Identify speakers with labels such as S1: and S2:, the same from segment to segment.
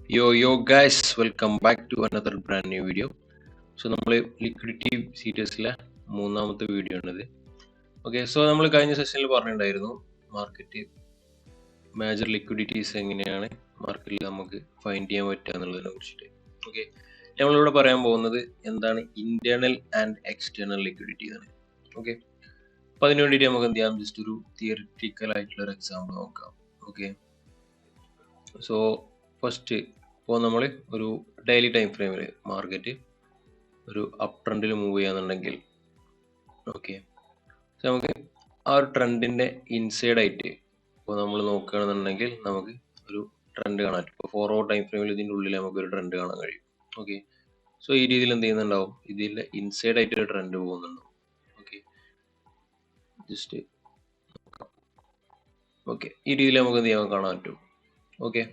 S1: Yo guys, welcome back to another brand new video. നമ്മൾ liquidity സീരീസിലെ മൂന്നാമത്തെ video ആണിത്. നമ്മൾ കഴിഞ്ഞ സെഷനിൽ പറഞ്ഞിട്ടുണ്ടായിരുന്നു മാർക്കറ്റ് മേജർ ലിക്വിഡിറ്റീസ് എങ്ങനെയാണ് മാർക്കറ്റിൽ നമുക്ക് ഫൈൻഡ് ചെയ്യാൻ പറ്റുക എന്നുള്ളതിനെ കുറിച്ചിട്ട്. ഓക്കെ, നമ്മളിവിടെ പറയാൻ പോകുന്നത് എന്താണ് ഇന്റേണൽ ആൻഡ് എക്സ്റ്റേണൽ ലിക്വിഡിറ്റി എന്നാണ്. ഓക്കെ, അപ്പോൾ അതിന് വേണ്ടിയിട്ട് നമുക്ക് എന്ത് ചെയ്യാം, ജസ്റ്റ് ഒരു തിയറിറ്റിക്കൽ ആയിട്ടുള്ള ഒരു എക്സാമ്പിൾ നോക്കാം. ഓക്കെ, സോ ഫസ്റ്റ് ഇപ്പോൾ നമ്മൾ ഒരു ഡെയിലി ടൈം ഫ്രെയിമിൽ മാർക്കറ്റ് ഒരു അപ് ട്രെൻഡിൽ മൂവ് ചെയ്യാന്നുണ്ടെങ്കിൽ ഓക്കെ, നമുക്ക് ആ ഒരു ട്രെൻഡിൻ്റെ ഇൻസൈഡ് ആയിട്ട് ഇപ്പോൾ നമ്മൾ നോക്കുകയാണെന്നുണ്ടെങ്കിൽ നമുക്ക് ഒരു ട്രെൻഡ് കാണാൻ പറ്റും. ഇപ്പോൾ 4 hour ടൈം ഫ്രെയിമിൽ ഇതിൻ്റെ ഉള്ളിൽ നമുക്ക് ഒരു ട്രെൻഡ് കാണാൻ കഴിയും. ഓക്കെ, സോ ഈ രീതിയിൽ എന്ത് ചെയ്യുന്നുണ്ടാവും, ഇതിൻ്റെ ഇൻസൈഡ് ആയിട്ട് ഒരു ട്രെൻഡ് പോകുന്നുണ്ടാവും. ഓക്കെ, ജസ്റ്റ് ഓക്കെ, ഈ രീതിയിൽ നമുക്ക് എന്ത് ചെയ്യാൻ കാണാൻ പറ്റും. ഓക്കെ,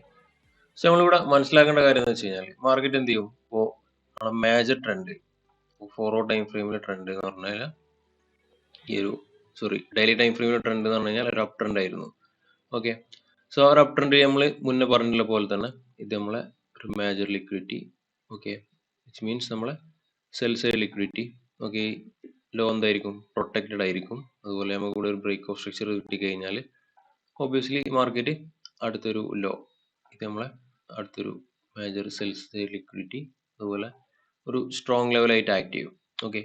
S1: സോ നമ്മളിവിടെ മനസ്സിലാക്കേണ്ട കാര്യം എന്ന് വെച്ച് കഴിഞ്ഞാൽ മാർക്കറ്റ് എന്ത് ചെയ്യും, ഇപ്പോൾ മേജർ ട്രെൻഡ് 4 hour ടൈം ഫ്രെയിമിലെ ട്രെൻഡ് എന്ന് പറഞ്ഞാൽ ഡെയിലി ടൈം ഫ്രെയിമിലെ ട്രെൻഡ് എന്ന് പറഞ്ഞു കഴിഞ്ഞാൽ ഒരു അപ് ട്രെൻഡ് ആയിരുന്നു. ഓക്കെ, സോ ആ ഒരു അപ് ട്രെൻഡ് നമ്മൾ മുന്നേ പറഞ്ഞിട്ടുള്ള പോലെ തന്നെ ഇത് നമ്മളെ ഒരു major liquidity. Okay, which means നമ്മളെ sell side liquidity. Okay, low എന്തായിരിക്കും, പ്രൊട്ടക്റ്റഡ് ആയിരിക്കും. അതുപോലെ നമുക്ക് ഇവിടെ ഒരു ബ്രേക്ക് ഓഫ് സ്ട്രക്ചർ കിട്ടിക്കഴിഞ്ഞാൽ ഒബ്വിയസ്ലി മാർക്കറ്റ് അടുത്തൊരു ലോ, ഇത് നമ്മളെ അടുത്തൊരു മേജർ സെൽ സൈഡ് ലിക്വിഡിറ്റി, അതുപോലെ ഒരു സ്ട്രോങ് ലെവലായിട്ട് ആക്ട് ചെയ്യും. ഓക്കെ,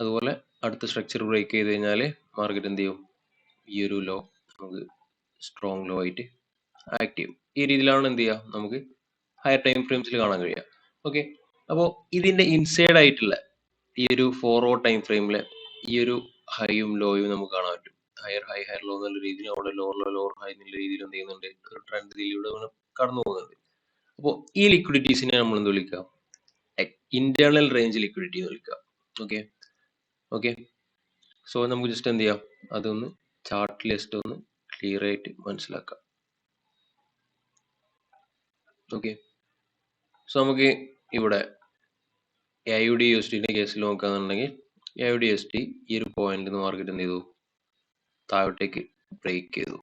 S1: അതുപോലെ അടുത്ത സ്ട്രക്ചർ ബ്രേക്ക് ചെയ്ത് കഴിഞ്ഞാൽ മാർക്കറ്റ് എന്ത് ചെയ്യും, ഈ ഒരു ലോ നമുക്ക് സ്ട്രോങ് ലോ ആയിട്ട് ആക്ട് ചെയ്യും. ഈ രീതിയിലാണ് എന്ത് ചെയ്യുക, നമുക്ക് ഹയർ ടൈം ഫ്രെയിംസിൽ കാണാൻ കഴിയുക. ഓക്കെ, അപ്പോൾ ഇതിൻ്റെ ഇൻസൈഡ് ആയിട്ടുള്ള ഈ ഒരു 4 hour ടൈം ഫ്രെയിമിലെ ഈ ഒരു ഹൈയും ലോയും നമുക്ക് കാണാൻ പറ്റും. ഹയർ ഹൈ ഹയർ ലോ എന്നുള്ള രീതിയിൽ അവിടെ ലോവർ ലോ ലോവർ ഹൈ എന്നുള്ള രീതിയിൽ എന്ത് ചെയ്യുന്നുണ്ട്, ഒരു ട്രെൻഡ് ഇതിലൂടെ കടന്നു പോകുന്നുണ്ട്. അപ്പോൾ ഈ ലിക്വിഡിറ്റീസിനെ നമ്മൾ എന്ത് വിളിക്കുക, ഇന്റേണൽ റേഞ്ച് ലിക്വിഡിറ്റി എന്ന് വിളിക്കുക. ഓക്കെ ഓക്കെ, സോ നമുക്ക് ജസ്റ്റ് എന്ത് ചെയ്യാം, അതൊന്ന് ചാർട്ടിൽ ജസ്റ്റ് ഒന്ന് ക്ലിയർ ആയിട്ട് മനസ്സിലാക്കാം. ഓക്കെ, സോ നമുക്ക് ഇവിടെ AUD USDന്റെ കേസിൽ നോക്കുകയാണെന്നുണ്ടെങ്കിൽ AUD USD ഈ ഒരു പോയിന്റിൽ നിന്ന് മാർക്കറ്റ് എന്ത് ചെയ്തു, താഴോട്ടേക്ക് ബ്രേക്ക് ചെയ്തു.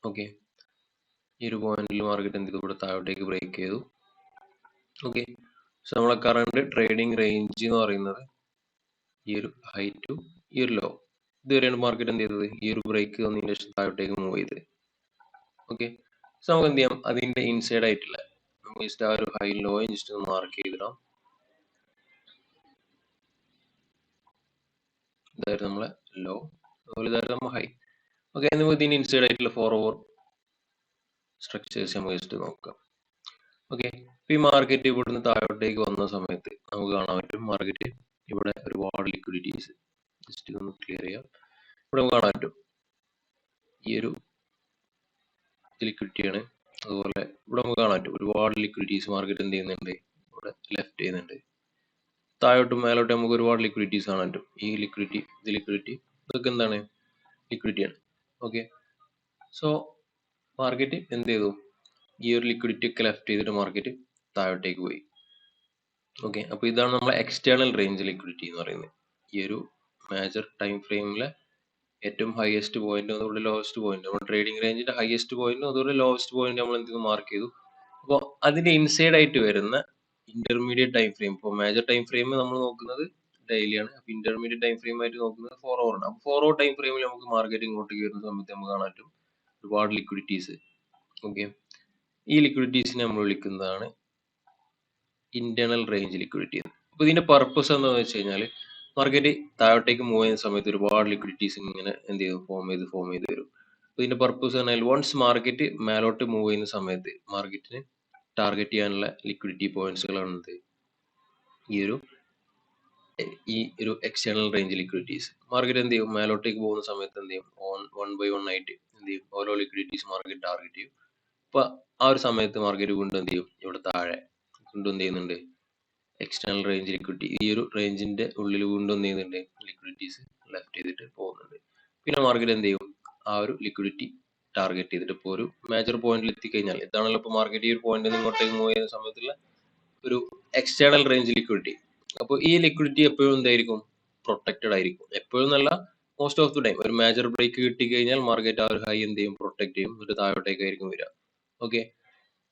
S1: ഓക്കെ, ഈ ഒരു പോയിന്റിൽ മാർക്കറ്റ് എന്ത് ചെയ്തു, ഇവിടെ താഴോട്ടേക്ക് ബ്രേക്ക് ചെയ്തു. ഓക്കെ, സോ നമ്മളെ കറണ്ട് ട്രേഡിംഗ് റേഞ്ച് എന്ന് പറയുന്നത് ഈ ഒരു ഹൈ ടു ഈ ഒരു ലോ, ഇതുവരെയാണ് മാർക്കറ്റ് എന്ത് ചെയ്തത്, ഈ ഒരു ബ്രേക്ക് വന്നതിന് ശേഷം താഴോട്ടേക്ക് മൂവ് ചെയ്ത്. ഓക്കെ, സോ നമുക്ക് എന്ത് ചെയ്യാം, അതിന്റെ ഇൻസൈഡ് ആയിട്ടുള്ള നമുക്ക് ജസ്റ്റ് ആ ഒരു ഹൈ ലോ ജസ്റ്റ് ഒന്ന് മാർക്ക് ചെയ്തിടാം. ഇതായിരുന്നു നമ്മളെ ലോ, അതുപോലെ ഇതായിരുന്നു നമ്മൾ ഹൈ. ഓക്കെ, നമുക്ക് ഇതിന്റെ ഇൻസൈഡ് ആയിട്ടുള്ള 4 hour സ്ട്രക്ചേഴ്സ് നമുക്ക് ജസ്റ്റ് നോക്കാം. ഓക്കെ, ഈ മാർക്കറ്റ് ഇവിടുന്ന് താഴോട്ടേക്ക് വന്ന സമയത്ത് നമുക്ക് കാണാൻ പറ്റും, മാർക്കറ്റ് ഇവിടെ ഒരുപാട് ലിക്വിഡിറ്റീസ് ജസ്റ്റ് ഒന്ന് ക്ലിയർ ചെയ്യാം. ഇവിടെ നമുക്ക് കാണാൻ പറ്റും ഈ ഒരു ലിക്വിഡിറ്റിയാണ്. അതുപോലെ ഇവിടെ നമുക്ക് കാണാൻ പറ്റും ഒരുപാട് ലിക്വിഡിറ്റീസ് മാർക്കറ്റ് എന്ത് ചെയ്യുന്നുണ്ട്, ഇവിടെ ലെഫ്റ്റ് ചെയ്യുന്നുണ്ട്. താഴോട്ടും മേലോട്ടും നമുക്ക് ഒരുപാട് ലിക്വിഡിറ്റീസ് കാണാൻ പറ്റും. ഈ ലിക്വിഡിറ്റി ഇതൊക്കെ എന്താണ്, ലിക്വിഡിറ്റിയാണ്. ഓക്കെ, സോ മാർക്കറ്റ് എന്ത് ചെയ്തു, ഈ ഒരു ലിക്വിഡിറ്റി ഒക്കെ ലെഫ്റ്റ് ചെയ്തിട്ട് മാർക്കറ്റ് താഴോട്ടേക്ക് പോയി. ഓക്കെ, അപ്പോൾ ഇതാണ് നമ്മളെ എക്സ്റ്റേണൽ റേഞ്ച് ലിക്വിഡിറ്റി എന്ന് പറയുന്നത്. ഈ ഒരു മേജർ ടൈം ഫ്രെയിമിലെ ഏറ്റവും ഹയസ്റ്റ് പോയിന്റ് അതുപോലെ ലോവസ്റ്റ് പോയിന്റ്, നമ്മൾ ട്രേഡിംഗ് റേഞ്ചിന്റെ ഹയസ്റ്റ് പോയിന്റ് അതുപോലെ ലോവസ്റ്റ് പോയിന്റ് നമ്മൾ എന്ത് മാർക്ക് ചെയ്തു. അപ്പോൾ അതിന്റെ ഇൻസൈഡ് ആയിട്ട് വരുന്ന ഇന്റർമീഡിയറ്റ് ടൈം ഫ്രെയിം, ഇപ്പോൾ മേജർ ടൈം ഫ്രെയിം നമ്മൾ നോക്കുന്നത് ഡെയിലി ആണ്, അപ്പോൾ ഇന്റർമീഡിയറ്റ് ടൈം ഫ്രെയിം ആയിട്ട് നോക്കുന്നത് 4 hour ആണ്. അപ്പോൾ 4 hour ടൈം ഫ്രെയിമിൽ നമുക്ക് മാർക്കറ്റ് ഇങ്ങോട്ടേക്ക് വരുന്ന സമയത്ത് നമുക്ക് കാണാൻ പറ്റും ഒരുപാട് ലിക്വിഡിറ്റീസ്. ഓക്കെ, ഈ ലിക്വിഡിറ്റീസിനെ നമ്മൾ വിളിക്കുന്നതാണ് ഇന്റേണൽ റേഞ്ച് ലിക്വിഡിറ്റി. അപ്പോൾ ഇതിന്റെ പർപ്പസ് എന്താണെന്ന് വെച്ച് കഴിഞ്ഞാൽ മാർക്കറ്റ് താഴോട്ടേക്ക് മൂവ് ചെയ്യുന്ന സമയത്ത് ഒരുപാട് ലിക്വിഡിറ്റീസ് ഇങ്ങനെ എന്ത് ചെയ്യും, ഫോം ചെയ്ത് വരും. അപ്പോൾ ഇതിന്റെ പർപ്പസ് പറഞ്ഞാൽ വൺസ് മാർക്കറ്റ് മേലോട്ട് മൂവ് ചെയ്യുന്ന സമയത്ത് മാർക്കറ്റിന് ടാർഗറ്റ് ചെയ്യാനുള്ള ലിക്വിഡിറ്റി പോയിന്റ്സുകളാണ് ഈ ഒരു എക്സ്റ്റേണൽ റേഞ്ച് ലിക്വിഡിറ്റീസ്. മാർക്കറ്റ് എന്ത് ചെയ്യും, മേലോട്ടേക്ക് പോകുന്ന സമയത്ത് എന്ത് ചെയ്യും, വൺ ബൈ വൺ ആയിട്ട് എന്ത് ചെയ്യും, ഓരോ ലിക്വിഡിറ്റീസ് മാർക്കറ്റ് ടാർഗറ്റ് ചെയ്യും. അപ്പൊ ആ ഒരു സമയത്ത് മാർക്കറ്റ് വീണ്ടും എന്ത് ചെയ്യും, ഇവിടെ താഴെ വീണ്ടും എന്ത് ചെയ്യുന്നുണ്ട്, എക്സ്റ്റേണൽ റേഞ്ച് ലിക്വിഡിറ്റി ഈ ഒരു റേഞ്ചിന്റെ ഉള്ളിൽ വീണ്ടും എന്ത് ചെയ്യുന്നുണ്ട്, ലിക്വിഡിറ്റീസ് ലെഫ്റ്റ് ചെയ്തിട്ട് പോകുന്നുണ്ട്. പിന്നെ മാർക്കറ്റ് എന്ത് ചെയ്യും, ആ ഒരു ലിക്വിഡിറ്റി ടാർഗറ്റ് ചെയ്തിട്ട് ഇപ്പോൾ ഒരു മേജർ പോയിന്റിൽ എത്തിക്കഴിഞ്ഞാൽ, ഇതാണല്ലോ ഇപ്പോൾ മാർക്കറ്റ് ഈ ഒരു പോയിന്റിൽ ഇങ്ങോട്ടേക്ക് മൂവ് ചെയ്യുന്ന സമയത്തുള്ള ഒരു എക്സ്റ്റേണൽ റേഞ്ച് ലിക്വിഡിറ്റി. അപ്പോൾ ഈ ലിക്വിഡിറ്റി എപ്പോഴും എന്തായിരിക്കും, പ്രൊട്ടക്റ്റഡ് ആയിരിക്കും. എപ്പോഴും നല്ല മോസ്റ്റ് ഓഫ് ദി ടൈം ഒരു മേജർ ബ്രേക്ക് കിട്ടിക്കഴിഞ്ഞാൽ മാർക്കറ്റ് ആ ഒരു ഹൈ എന്ത് ചെയ്യും, പ്രൊട്ടക്ട് ചെയ്യും, ഒരു താഴോട്ടേക്കായിരിക്കും വരിക. ഓക്കെ,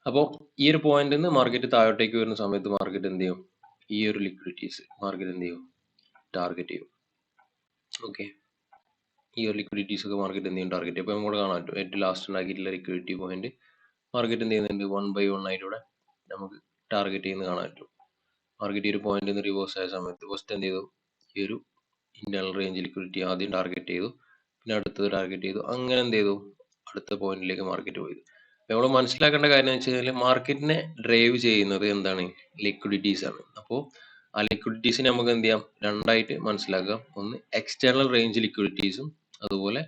S1: അപ്പോൾ ഈ ഒരു പോയിന്റിൽ നിന്ന് മാർക്കറ്റ് താഴോട്ടേക്ക് വരുന്ന സമയത്ത് മാർക്കറ്റ് എന്ത് ചെയ്യും? ഈ ഒരു ലിക്വിഡിറ്റീസ് മാർക്കറ്റ് എന്ത് ചെയ്യും? ടാർഗറ്റ് ചെയ്യും. ഓക്കെ, ഈ ഒരു ലിക്വിഡിറ്റീസ് ഒക്കെ മാർക്കറ്റ് എന്ത് ചെയ്യും? ടാർഗറ്റ് ചെയ്യും. അപ്പോൾ നമുക്ക് കാണാൻ പറ്റും ഏറ്റവും ലാസ്റ്റ് ഉണ്ടാക്കിയിട്ടുള്ള ലിക്വിഡിറ്റി പോയിന്റ് മാർക്കറ്റ് എന്ത് ചെയ്യുന്നുണ്ട്? 1/1 ആയിലൂടെ നമുക്ക് ടാർഗറ്റ് ചെയ്യുന്നത് കാണാൻ പറ്റും. മാർക്കറ്റ് ഈ ഒരു പോയിന്റിൽ നിന്ന് റിവേഴ്സ് ആയ സമയത്ത് ഫസ്റ്റ് എന്ത് ചെയ്തു? ഈ ഒരു ഇന്റേണൽ റേഞ്ച് ലിക്വിഡിറ്റി ആദ്യം ടാർഗറ്റ് ചെയ്തു, പിന്നെ അടുത്തത് ടാർഗറ്റ് ചെയ്തു, അങ്ങനെ എന്ത് ചെയ്തു? അടുത്ത പോയിന്റിലേക്ക് മാർക്കറ്റ് പോയത്. നമ്മൾ മനസ്സിലാക്കേണ്ട കാര്യം എന്ന് വെച്ച് കഴിഞ്ഞാൽ മാർക്കറ്റിനെ ഡ്രൈവ് ചെയ്യുന്നത് എന്താണ്? ലിക്വിഡിറ്റീസ് ആണ്. അപ്പോൾ ആ ലിക്വിഡിറ്റീസിനെ നമുക്ക് എന്ത് ചെയ്യാം? രണ്ടായിട്ട് മനസ്സിലാക്കാം. ഒന്ന് എക്സ്റ്റേണൽ റേഞ്ച് ലിക്വിഡിറ്റീസും അതുപോലെ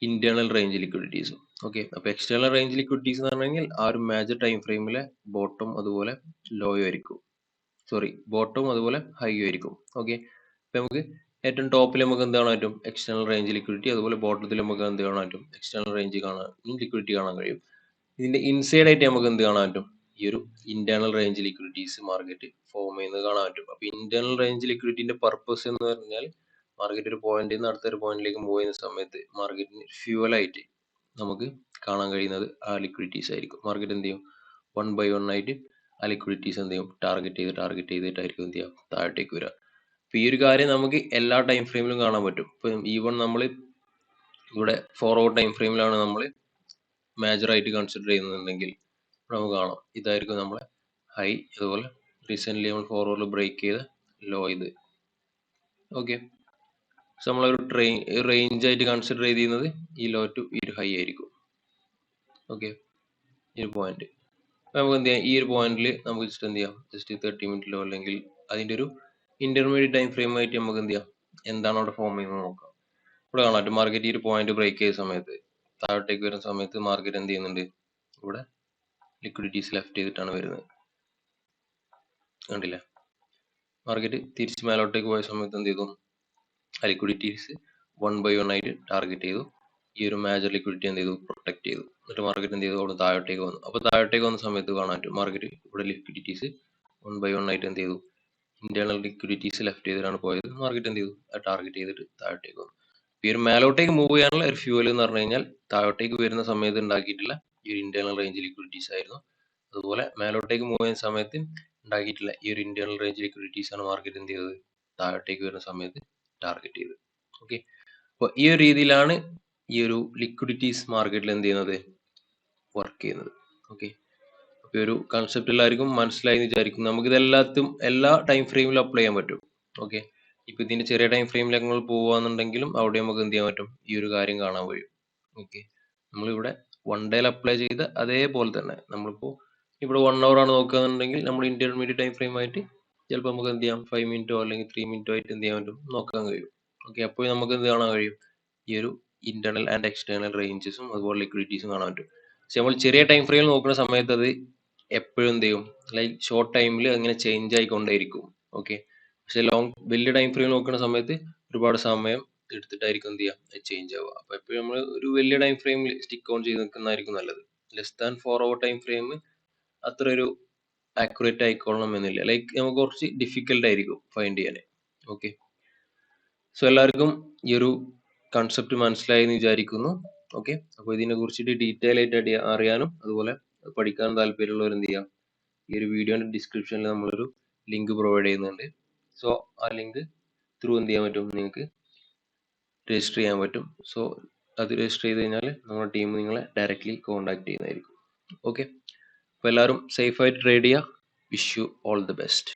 S1: ഇന്റേണൽ റേഞ്ച് ലിക്വിഡിറ്റീസും. ഓക്കെ, അപ്പൊ എക്സ്റ്റേണൽ റേഞ്ച് ലിക്വിഡിറ്റീസ് എന്ന് പറഞ്ഞു കഴിഞ്ഞാൽ ആ ഒരു മേജർ ടൈം ഫ്രെയിമിലെ ബോട്ടം അതുപോലെ ലോയും ആയിരിക്കും. സോറി, ബോട്ടം അതുപോലെ ഹൈ ആയിരിക്കും. ഓക്കെ, അപ്പൊ നമുക്ക് ഏറ്റവും ടോപ്പിൽ നമുക്ക് എന്ത് കാണാൻ പറ്റും? External range liquidity. അതുപോലെ ബോട്ടത്തിൽ നമുക്ക് എന്ത് കാണാൻ പറ്റും? എക്സ്റ്റേണൽ റേഞ്ച് കാണാൻ ലിക്വിഡിറ്റി കാണാൻ കഴിയും. ഇതിന്റെ ഇൻസൈഡ് ആയിട്ട് നമുക്ക് എന്ത് കാണാൻ പറ്റും? ഈ ഒരു internal range liquidities market form ചെയ്യുന്നത് കാണാൻ പറ്റും. അപ്പൊ ഇന്റേണൽ റേഞ്ച് ലിക്വിഡിറ്റിന്റെ പർപ്പസ് എന്ന് പറഞ്ഞാൽ മാർക്കറ്റ് ഒരു പോയിന്റിൽ നിന്ന് അടുത്തൊരു പോയിന്റിലേക്ക് മൂവ് ചെയ്യുന്ന സമയത്ത് മാർക്കറ്റിന് ഫ്യൂവൽ ആയിട്ട് നമുക്ക് കാണാൻ കഴിയുന്നത് ആ ലിക്വിഡിറ്റീസ് ആയിരിക്കും. മാർക്കറ്റ് എന്ത് ചെയ്യും? 1/1 ആയിട്ട് ആ ലിക്വിഡിറ്റീസ് എന്ത് ചെയ്യും? ടാർഗറ്റ് ചെയ്തിട്ടായിരിക്കും എന്ത് ചെയ്യുക? താഴോട്ടേക്ക് വരിക. അപ്പൊ ഈ ഒരു കാര്യം നമുക്ക് എല്ലാ ടൈം ഫ്രെയിമിലും കാണാൻ പറ്റും. ഇപ്പൊ ഈവൺ നമ്മൾ ഇവിടെ 4 hour ടൈം ഫ്രെയിമിലാണ് നമ്മൾ മേജർ ആയിട്ട് കൺസിഡർ ചെയ്യുന്നുണ്ടെങ്കിൽ നമുക്ക് കാണാം ഇതായിരിക്കും നമ്മളെ ഹൈ, അതുപോലെ റീസെന്റ് നമ്മൾ 4 hour ബ്രേക്ക് ചെയ്ത ലോ ഇത്. ഓക്കെ, നമ്മളൊരു റേഞ്ച് ആയിട്ട് കൺസിഡർ ചെയ്യുന്നത് ഈ ലോ ടു ഈ ഒരു ഹൈ ആയിരിക്കും. ഓക്കെ, ഈ ഒരു പോയിന്റ് നമുക്ക് എന്ത് ചെയ്യാം? ഈ ഒരു പോയിന്റിൽ നമുക്ക് ജസ്റ്റ് എന്ത് ചെയ്യാം? ജസ്റ്റ് 30 മിനിറ്റിലോ അല്ലെങ്കിൽ അതിന്റെ ഒരു ഇന്റർമീഡിയറ്റ് ടൈം ഫ്രെയിം ആയിട്ട് നമുക്ക് എന്ത് ചെയ്യാം? എന്താണ് അവിടെ ഫോം ചെയ്യുന്നത് നോക്കാം. ഇവിടെ കാണാം മാർക്കറ്റ് ഈ ഒരു പോയിന്റ് ബ്രേക്ക് ചെയ്ത സമയത്ത് താഴോട്ടേക്ക് വരുന്ന സമയത്ത് മാർക്കറ്റ് എന്ത് ചെയ്യുന്നുണ്ട്? ഇവിടെ ലിക്വിഡിറ്റീസ് ലെഫ്റ്റ് ചെയ്തിട്ടാണ് വരുന്നത്. കണ്ടില്ലേ? മാർക്കറ്റ് തിരിച്ച് മേലോട്ടേക്ക് പോയ സമയത്ത് എന്ത് ചെയ്തു? ആ ലിക്വിഡിറ്റീസ് 1/1 ആയിട്ട് ടാർഗറ്റ് ചെയ്തു. ഈ ഒരു മേജർ ലിക്വിഡിറ്റി എന്ത് ചെയ്തു? പ്രൊട്ടക്ട് ചെയ്തു. എന്നിട്ട് മാർക്കറ്റ് എന്ത് ചെയ്തു? അവിടെ താഴോട്ടേക്ക് വന്നു. അപ്പോൾ താഴോട്ടേക്ക് വന്ന സമയത്ത് കാണാൻ പറ്റും മാർക്കറ്റ് ഇവിടെ ലിക്വിഡിറ്റീസ് 1/1 ആയിട്ട് എന്ത് ചെയ്തു? ഇന്റേണൽ ലിക്വിഡിറ്റീസ് ലെഫ്റ്റ് ചെയ്തിട്ടാണ് പോയത്. മാർക്കറ്റ് എന്ത് ചെയ്തു? അത് ടാർഗറ്റ് ചെയ്തിട്ട് താഴോട്ടേക്ക് വന്നു. ഈ ഒരു മേലോട്ടേക്ക് മൂവ് ചെയ്യാനുള്ള ഒരു ഫ്യൂവൽ എന്ന് പറഞ്ഞു കഴിഞ്ഞാൽ താഴോട്ടേക്ക് വരുന്ന സമയത്ത് ഉണ്ടാക്കിയിട്ടുള്ള ഈ ഒരു ഇന്റേണൽ റേഞ്ച് ലിക്വിഡിറ്റീസ് ആയിരുന്നു. അതുപോലെ മേലോട്ടേക്ക് മൂവ് ചെയ്യുന്ന സമയത്ത് ഉണ്ടാക്കിയിട്ടുള്ള ഈ ഒരു ഇന്റേണൽ റേഞ്ച് ലിക്വിഡിറ്റീസ് ആണ് മാർക്കറ്റ് എന്ത് ചെയ്തത്? താഴോട്ടേക്ക് വരുന്ന സമയത്ത് ടാർഗറ്റ് ചെയ്തത്. ഓക്കെ, അപ്പോൾ ഈ ഒരു രീതിയിലാണ് ഈ ഒരു ലിക്വിഡിറ്റീസ് മാർക്കറ്റിൽ എന്ത് ചെയ്യുന്നത്? വർക്ക് ചെയ്യുന്നത്. ഓക്കെ, അപ്പോൾ ഈ ഒരു കൺസെപ്റ്റ് എല്ലാവർക്കും മനസ്സിലായി എന്ന് വിചാരിക്കുന്നു. നമുക്ക് ഇതെല്ലാത്തും എല്ലാ ടൈം ഫ്രെയിമിലും അപ്ലൈ ചെയ്യാൻ പറ്റും. ഓക്കെ, ഇപ്പൊ ഇതിന്റെ ചെറിയ ടൈം ഫ്രെയിമിലേക്ക് നമ്മൾ പോവാന്നുണ്ടെങ്കിലും അവിടെ നമുക്ക് എന്ത് ചെയ്യാൻ പറ്റും? ഈ ഒരു കാര്യം കാണാൻ കഴിയും. ഓക്കെ, നമ്മളിവിടെ 1 ഡേയിൽ അപ്ലൈ ചെയ്ത് അതേപോലെ തന്നെ നമ്മളിപ്പോ ഇവിടെ 1 hour ആണ് നോക്കുകയാണെന്നുണ്ടെങ്കിൽ നമ്മൾ ഇന്റർമീഡിയറ്റ് ടൈം ഫ്രെയിം ആയിട്ട് ചിലപ്പോൾ നമുക്ക് എന്ത് ചെയ്യാം? 5 മിനിറ്റോ അല്ലെങ്കിൽ 3 മിനിറ്റോ ആയിട്ട് എന്ത് ചെയ്യാൻ പറ്റും? നോക്കാൻ കഴിയും. ഓക്കെ, അപ്പോൾ നമുക്ക് എന്ത് കാണാൻ കഴിയും? ഈ ഒരു ഇന്റേണൽ ആൻഡ് എക്സ്റ്റേണൽ റേഞ്ചസും അതുപോലെ ലിക്വിഡിറ്റീസും കാണാൻ പറ്റും. പക്ഷെ നമ്മൾ ചെറിയ ടൈം ഫ്രെയിമിൽ നോക്കുന്ന സമയത്ത് അത് എപ്പോഴും എന്ത് ചെയ്യും? ലൈക്ക് ഷോർട്ട് ടൈമിൽ അങ്ങനെ ചേഞ്ച് ആയിക്കൊണ്ടേയിരിക്കും. ഓക്കെ, പക്ഷെ വലിയ ടൈം ഫ്രെയിം നോക്കുന്ന സമയത്ത് ഒരുപാട് സമയം എടുത്തിട്ടായിരിക്കും എന്ത് ചെയ്യുക? ചേഞ്ച് ആവുക. അപ്പൊ എപ്പോഴും നമ്മൾ ഒരു വലിയ ടൈം ഫ്രെയിമിൽ സ്റ്റിക്ക് ഓൺ ചെയ്ത് നിൽക്കുന്നതായിരിക്കും നല്ലത്. Less than 4 hour time frame അത്ര ഒരു ആക്യുറേറ്റ് ആയിക്കൊള്ളണം എന്നില്ല. ലൈക്ക് നമുക്ക് കുറച്ച് ഡിഫിക്കൽട്ട് ആയിരിക്കും ഫൈൻഡ് ചെയ്യാൻ. ഓക്കെ, സോ എല്ലാവർക്കും ഈ ഒരു കൺസെപ്റ്റ് മനസ്സിലായി എന്ന് വിചാരിക്കുന്നു. ഓക്കെ, അപ്പോൾ ഇതിനെ കുറിച്ചിട്ട് ഡീറ്റെയിൽ ആയിട്ട് അറിയാനും അതുപോലെ പഠിക്കാനും താല്പര്യമുള്ളവർ എന്ത് ചെയ്യാം? ഈ ഒരു വീഡിയോയുടെ ഡിസ്ക്രിപ്ഷനിൽ നമ്മളൊരു ലിങ്ക് പ്രൊവൈഡ് ചെയ്യുന്നുണ്ട്. സോ ആ ലിങ്ക് ത്രൂ എന്ത് ചെയ്യാൻ പറ്റും? നിങ്ങൾക്ക് രജിസ്റ്റർ ചെയ്യാൻ പറ്റും. സോ അത് രജിസ്റ്റർ ചെയ്ത് കഴിഞ്ഞാൽ നമ്മുടെ ടീം നിങ്ങളെ ഡയറക്റ്റ്ലി കോൺടാക്ട് ചെയ്യുന്നതായിരിക്കും. ഓക്കെ, അപ്പോൾ എല്ലാവരും സേഫ് ആയിട്ട് ട്രേഡ് ചെയ്യുക. Wish you all the best.